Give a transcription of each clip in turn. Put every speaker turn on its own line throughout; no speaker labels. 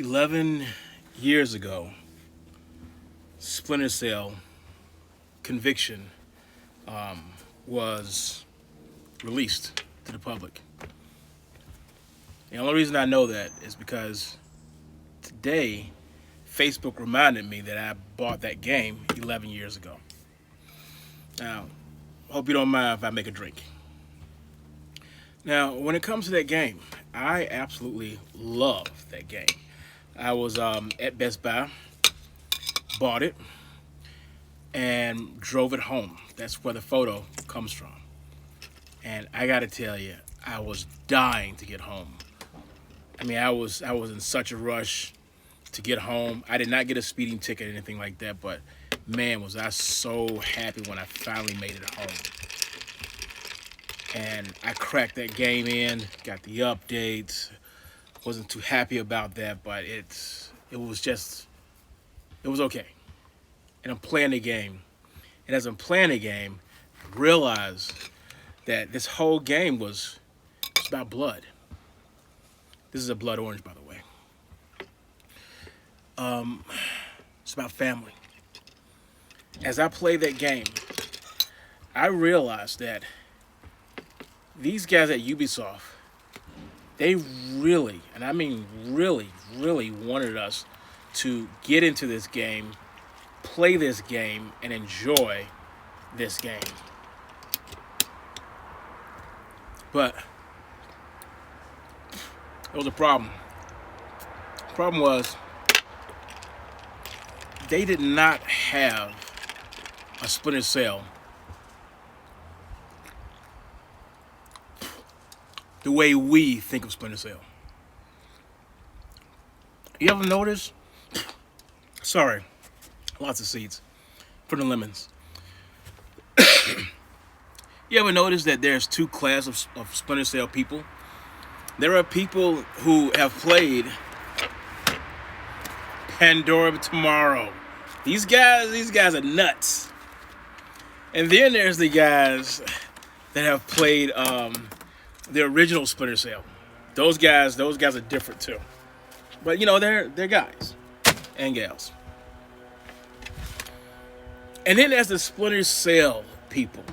11 years ago, Splinter Cell Conviction was released to the public. The only reason I know that is because today Facebook reminded me that I bought that game 11 years ago. Now, hope you don't mind if I make a drink. Now, when it comes to that game, I absolutely love that game. I was at Best Buy, bought it, and drove it home. That's where the photo comes from. And I gotta tell you, I was dying to get home. I mean, I was in such a rush to get home. I did not get a speeding ticket or anything like that, but man, was I so happy when I finally made it home. And I cracked that game in, got the updates. Wasn't too happy about that, but it was okay. And I'm playing the game. And as I'm playing the game, I realized that this whole game was about blood. This is a blood orange, by the way. It's about family. As I play that game, I realized that these guys at Ubisoft, they really, and I mean really, really wanted us to get into this game, play this game, and enjoy this game. But there was a problem. The problem was they did not have a Splinter Cell the way we think of Splinter Cell. You ever notice? Sorry, lots of seeds for the lemons. You ever notice that there's two classes of Splinter Cell people? There are people who have played Pandora Tomorrow. These guys are nuts. And then there's the guys that have played the original Splinter Cell. Those guys are different too. But you know, they're guys and gals. And then there's the Splinter Cell people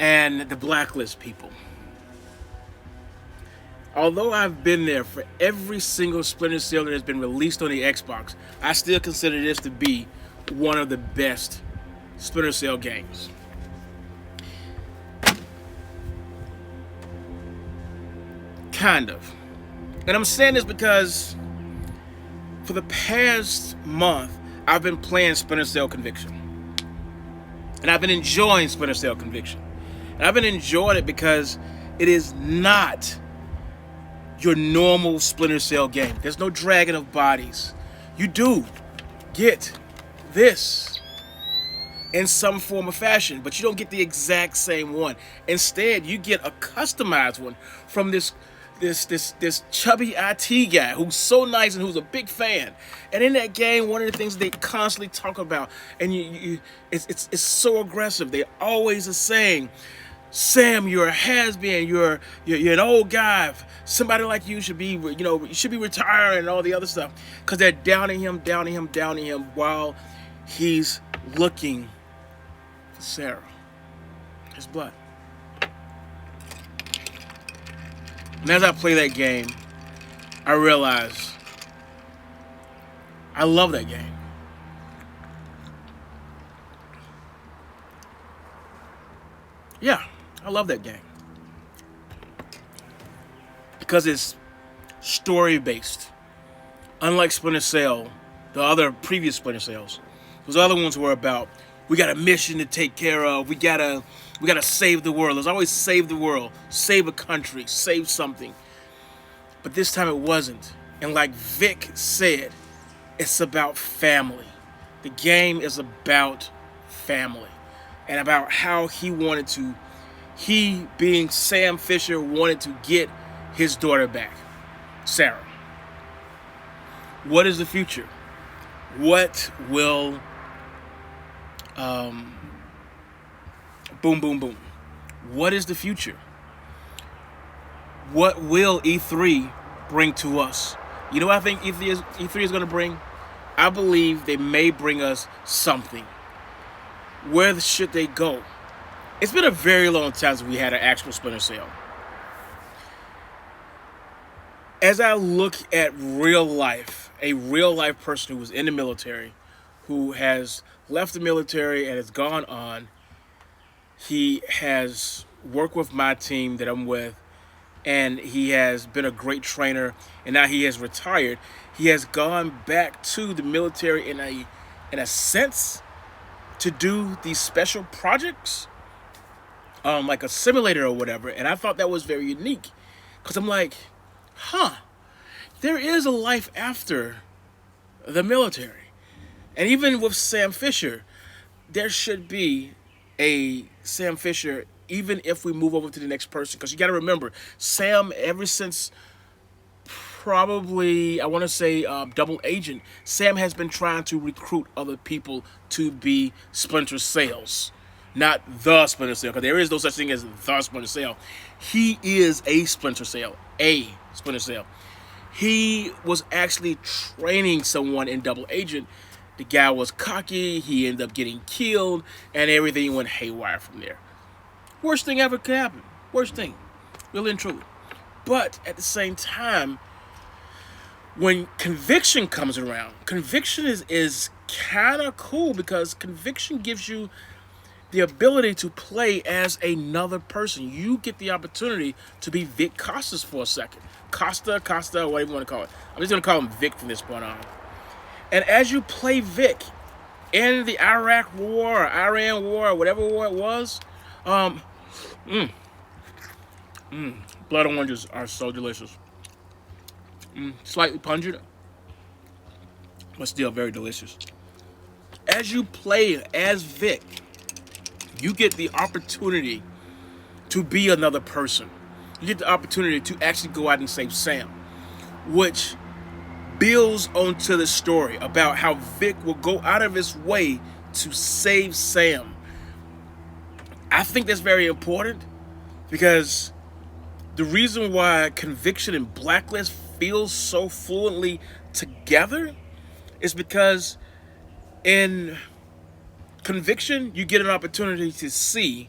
and the Blacklist people. Although I've been there for every single Splinter Cell that has been released on the Xbox, I still consider this to be one of the best Splinter Cell games. Kind of. And I'm saying this because for the past month, I've been playing Splinter Cell Conviction. And I've been enjoying Splinter Cell Conviction. And I've been enjoying it because it is not your normal Splinter Cell game. There's no dragging of bodies. You do get this in some form or fashion, but you don't get the exact same one. Instead, you get a customized one from this chubby IT guy who's so nice and who's a big fan. And in that game, one of the things they constantly talk about, and it's so aggressive. They always are saying, "Sam, you're a has-been. You're an old guy. Somebody like you should be, you should be retiring," and all the other stuff, because they're downing him while he's looking for Sarah, his blood. And as I play that game, I realize I love that game. Yeah, I love that game. Because it's story-based. Unlike Splinter Cell, the other previous Splinter Cells, those other ones were about, we got a mission to take care of, we gotta save the world. There's always save the world, save a country, save something. But this time it wasn't. And like Vic said, it's about family. The game is about family. And about how he being Sam Fisher, wanted to get his daughter back, Sarah. What is the future? What will boom, boom, boom. What is the future? What will E3 bring to us? You know what I think E3 is going to bring? I believe they may bring us something. Where should they go? It's been a very long time since we had an actual Splinter Cell. As I look at real life, a real life person who was in the military, who has left the military and has gone on, he has worked with my team that I'm with, and he has been a great trainer, and now he has retired. He has gone back to the military in a sense to do these special projects, like a simulator or whatever. And I thought that was very unique, because I'm like, there is a life after the military. And even with Sam Fisher, there should be a Sam Fisher, even if we move over to the next person. Because you got to remember, Sam, ever since probably, I want to say, Double Agent, Sam has been trying to recruit other people to be Splinter Cells. Not the Splinter Cell, because there is no such thing as the Splinter Cell. He is a Splinter Cell. A Splinter Cell. He was actually training someone in Double Agent. The guy was cocky. He ended up getting killed, and everything went haywire from there. Worst thing ever could happen. Worst thing. Really and truly. But at the same time, when Conviction comes around, Conviction is kind of cool, because Conviction gives you the ability to play as another person. You get the opportunity to be Vic Costas for a second. Costa, whatever you want to call it. I'm just going to call him Vic from this point on. And as you play Vic in the Iraq War, or Iran War, or whatever war it was, blood oranges are so delicious. Slightly pungent, but still very delicious. As you play as Vic, you get the opportunity to be another person. You get the opportunity to actually go out and save Sam, which builds onto the story about how Vic will go out of his way to save Sam. I think that's very important, because the reason why Conviction and Blacklist feel so fluently together is because in Conviction, you get an opportunity to see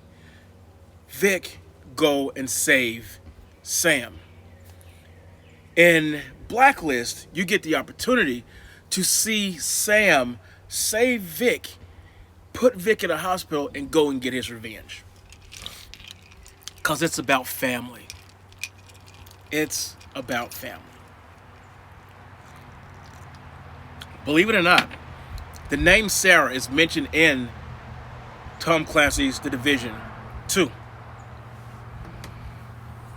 Vic go and save Sam. In Blacklist, you get the opportunity to see Sam save Vic, put Vic in a hospital, and go and get his revenge. Because it's about family. It's about family. Believe it or not, the name Sarah is mentioned in Tom Clancy's The Division 2.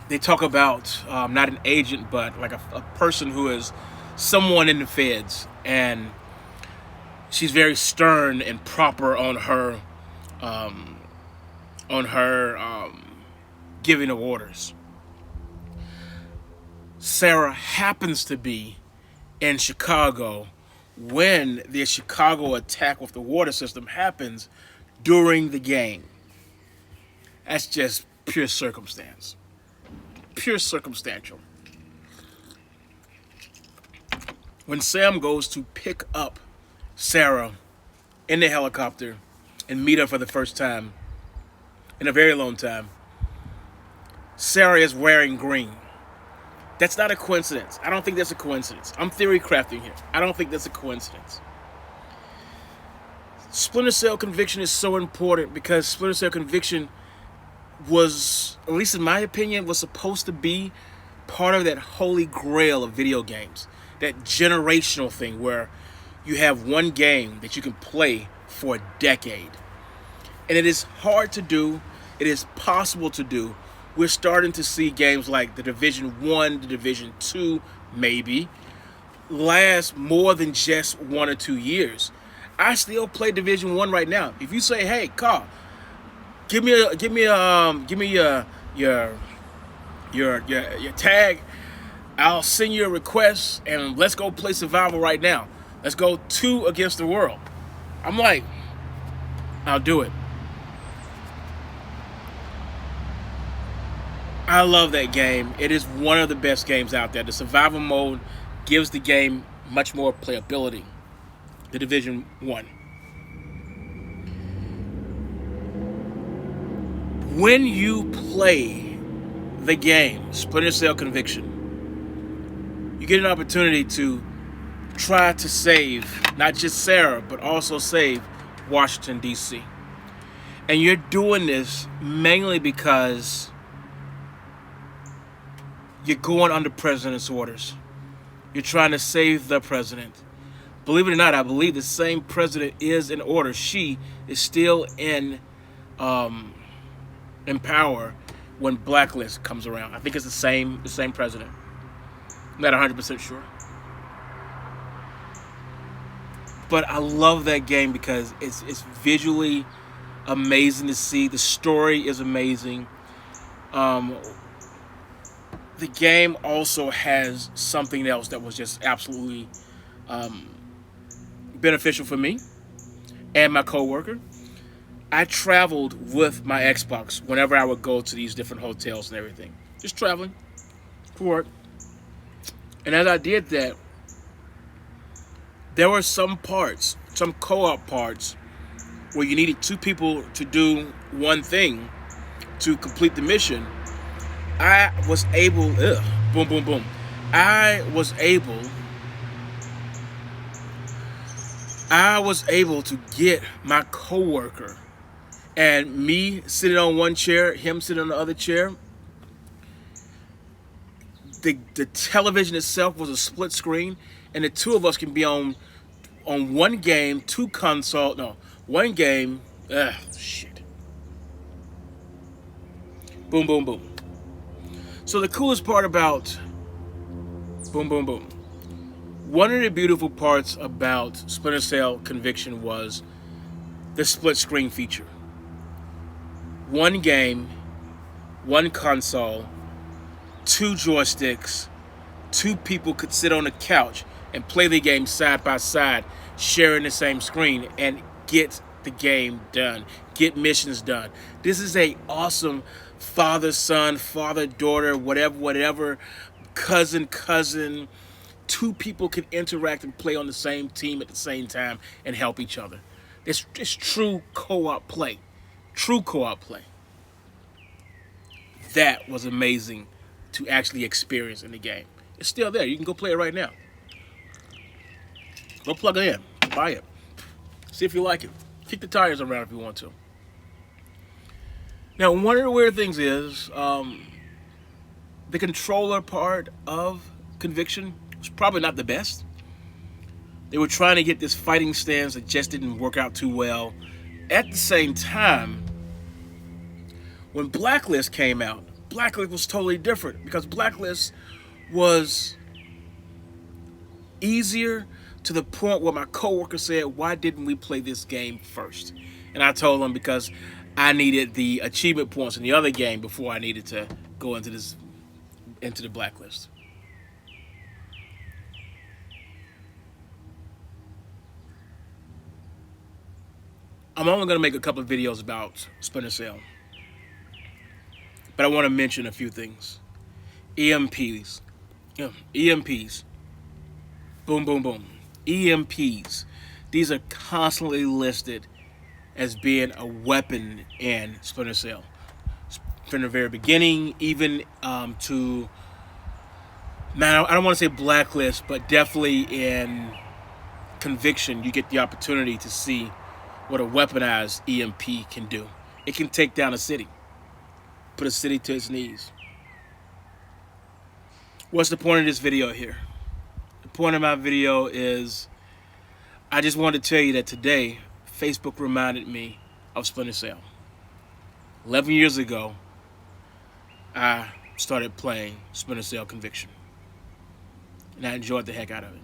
They talk about not an agent, but like a person who is someone in the feds, and she's very stern and proper on her giving of orders. Sarah happens to be in Chicago when the Chicago attack with the water system happens during the game. That's just pure circumstance. Pure circumstantial. When Sam goes to pick up Sarah in the helicopter and meet her for the first time in a very long time, Sarah is wearing green. That's not a coincidence. I don't think that's a coincidence. I'm theory crafting here. I don't think that's a coincidence. Splinter Cell Conviction is so important because Splinter Cell Conviction was, at least in my opinion, was supposed to be part of that holy grail of video games. That generational thing where you have one game that you can play for a decade. And it is hard to do. It is possible to do. We're starting to see games like The Division 1, The Division 2, maybe, last more than just 1 or 2 years. I still play Division 1 right now. If you say, hey, Carl, give me your tag, I'll send you a request and let's go play survival right now. Let's go 2 against the world. I'm like, I'll do it. I love that game. It is one of the best games out there. The survival mode gives the game much more playability. The Division 1. When you play the game, Splinter Cell Conviction, you get an opportunity to try to save not just Sarah, but also save Washington, D.C. And you're doing this mainly because you're going under president's orders. You're trying to save the president. Believe it or not, I believe the same president is in order. She is still in power when Blacklist comes around. I think it's the same president. I'm not 100% sure. But I love that game because it's visually amazing to see. The story is amazing. The game also has something else that was just absolutely beneficial for me and my coworker. I traveled with my Xbox whenever I would go to these different hotels and everything. Just traveling for work. And as I did that, there were some parts, some co-op parts, where you needed two people to do one thing to complete the mission. I was able, boom, boom, boom. I was able to get my coworker and me sitting on one chair, him sitting on the other chair. The television itself was a split screen, and the two of us can be on one game, one game. Shit. Boom, boom, boom. So the coolest part about boom, boom, boom. One of the beautiful parts about Splinter Cell Conviction was the split screen feature. One game, one console, two joysticks, two people could sit on the couch and play the game side by side, sharing the same screen, and get the game done, get missions done. This is a awesome father-son, father-daughter, whatever, cousin. Two people can interact and play on the same team at the same time and help each other. It's true co-op play. True co-op play. That was amazing to actually experience in the game. It's still there. You can go play it right now. Go plug it in. Buy it. See if you like it. Kick the tires around if you want to. Now, one of the weird things is the controller part of Conviction was probably not the best. They were trying to get this fighting stance that just didn't work out too well. At the same time, when Blacklist came out, Blacklist was totally different because Blacklist was easier to the point where my coworker said, "Why didn't we play this game first?" And I told him because I needed the achievement points in the other game before I needed to go into the Blacklist. I'm only going to make a couple of videos about Splinter Cell, but I want to mention a few things. EMPs. Boom, boom, boom. EMPs. These are constantly listed as being a weapon in Splinter Cell. From the very beginning, even to, now I don't want to say Blacklist, but definitely in Conviction, you get the opportunity to see what a weaponized EMP can do. It can take down a city, put a city to its knees. What's the point of this video here? The point of my video is I just wanted to tell you that today Facebook reminded me of Splinter Cell. 11 years ago, I started playing Splinter Cell Conviction, and I enjoyed the heck out of it.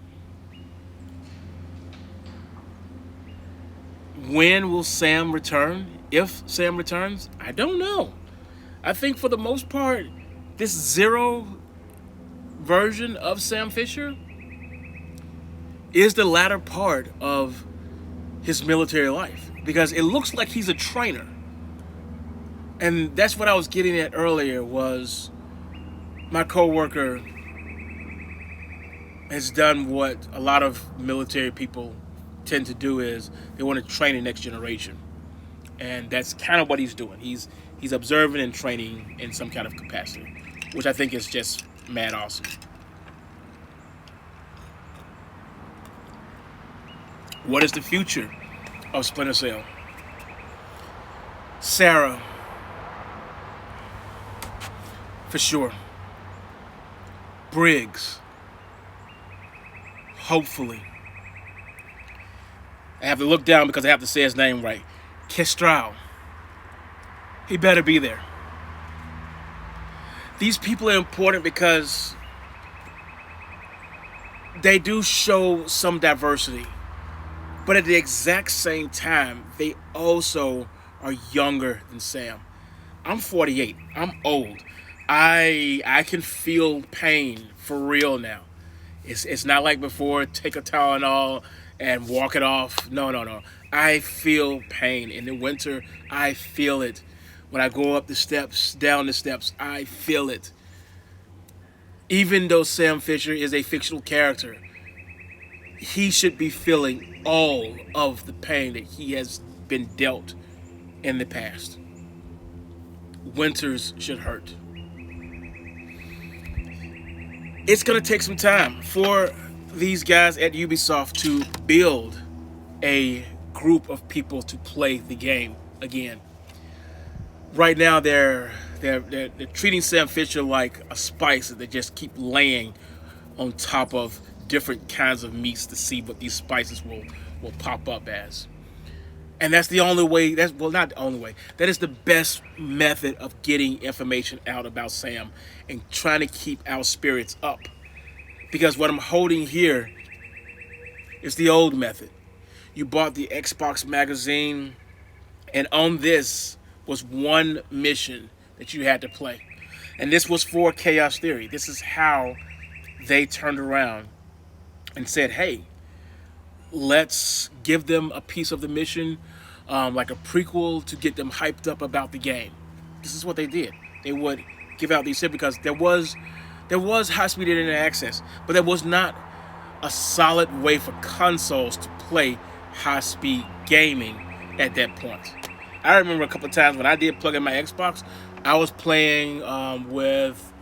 When will Sam return? If Sam returns, I don't know. I think for the most part, this Zero version of Sam Fisher is the latter part of his military life, because it looks like he's a trainer. And that's what I was getting at earlier, was my coworker has done what a lot of military people tend to do is they want to train the next generation. And that's kind of what he's doing. He's observing and training in some kind of capacity, which I think is just mad awesome. What is the future of Splinter Cell? Sarah, for sure. Briggs, hopefully. I have to look down because I have to say his name right. Kestrel. He better be there. These people are important because they do show some diversity. But at the exact same time, they also are younger than Sam. I'm 48. I'm old. I can feel pain for real now. It's not like before, take a Tylenol and walk it off. No, no, no. I feel pain. In the winter, I feel it. When I go up the steps, down the steps, I feel it. Even though Sam Fisher is a fictional character, he should be feeling all of the pain that he has been dealt in the past. Winters should hurt. It's going to take some time for these guys at Ubisoft to build a group of people to play the game again. Right now, they're treating Sam Fisher like a spice that they just keep laying on top of different kinds of meats to see what these spices will pop up as. And that's the only way, not the only way, that is the best method of getting information out about Sam and trying to keep our spirits up. Because what I'm holding here is the old method. You bought the Xbox magazine, and on this was one mission that you had to play. And this was for Chaos Theory. This is how they turned around and said, hey, let's give them a piece of the mission, like a prequel to get them hyped up about the game. This is what they did. They would give out these because there was high-speed internet access, but there was not a solid way for consoles to play high-speed gaming at that point. I remember a couple of times when I did plug in my Xbox, I was playing with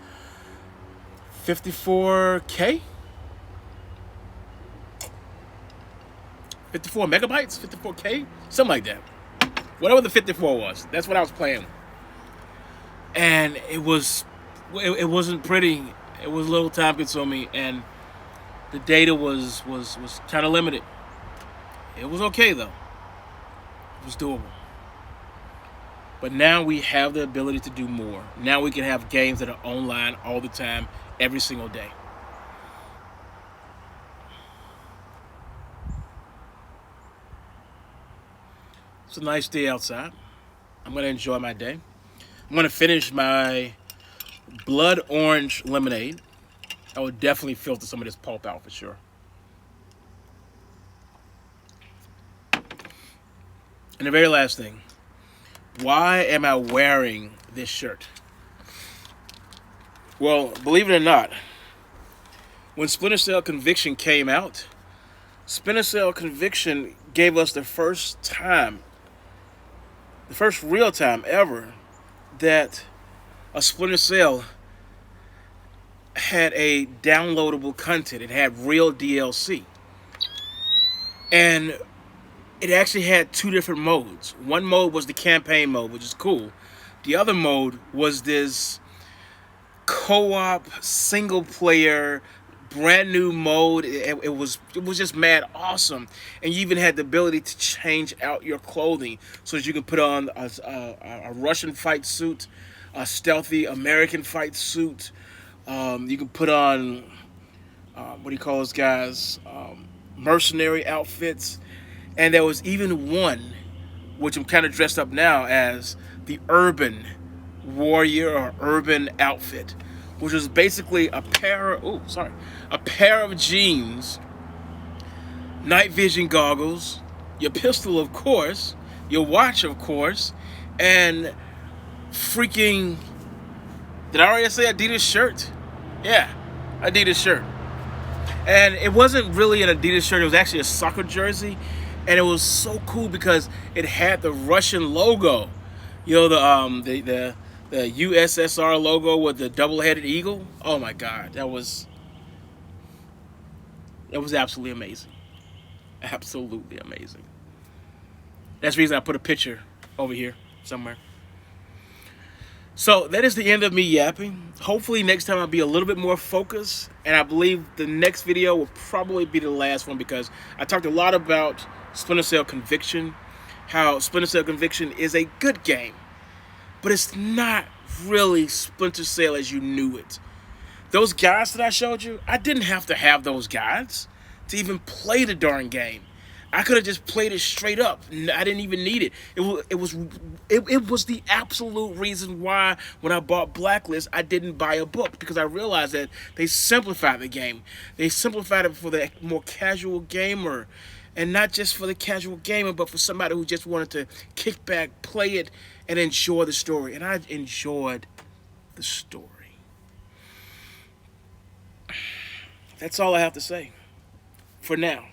54K? 54 megabytes? 54K? Something like that. Whatever the 54 was. That's what I was playing. And it wasn't pretty. It was a little time consuming, and the data was kind of limited. It was okay though. It was doable. But now we have the ability to do more. Now we can have games that are online all the time, every single day. It's a nice day outside. I'm going to enjoy my day. I'm going to finish my blood orange lemonade. I will definitely filter some of this pulp out for sure. And the very last thing. Why am I wearing this shirt? Well, believe it or not, when Splinter Cell Conviction came out, Splinter Cell Conviction gave us the first real time ever that a Splinter Cell had a downloadable content. It had real DLC. And it actually had two different modes. One mode was the campaign mode, which is cool. The other mode was this co-op, single-player, brand new mode. It was just mad awesome. And you even had the ability to change out your clothing so that you could put on a Russian fight suit, a stealthy American fight suit. You could put on, what do you call those guys? Mercenary outfits. And there was even one, which I'm kind of dressed up now as the urban warrior or urban outfit, which was basically a pair of jeans, night vision goggles, your pistol, of course, your watch, of course, and freaking, did I already say Adidas shirt? Yeah, Adidas shirt. And it wasn't really an Adidas shirt. It was actually a soccer jersey, and it was so cool because it had the Russian logo. You know, the USSR logo with the double-headed eagle. Oh my God, that was absolutely amazing. Absolutely amazing. That's the reason I put a picture over here somewhere. So that is the end of me yapping. Hopefully next time I'll be a little bit more focused, and I believe the next video will probably be the last one because I talked a lot about Splinter Cell Conviction, how Splinter Cell Conviction is a good game, but it's not really Splinter Cell as you knew it. Those guides that I showed you, I didn't have to have those guides to even play the darn game. I could have just played it straight up. I didn't even need it. It was the absolute reason why when I bought Blacklist, I didn't buy a book, because I realized that they simplified the game. They simplified it for the more casual gamer, and not just for the casual gamer, but for somebody who just wanted to kick back, play it, and enjoy the story. And I enjoyed the story. That's all I have to say for now.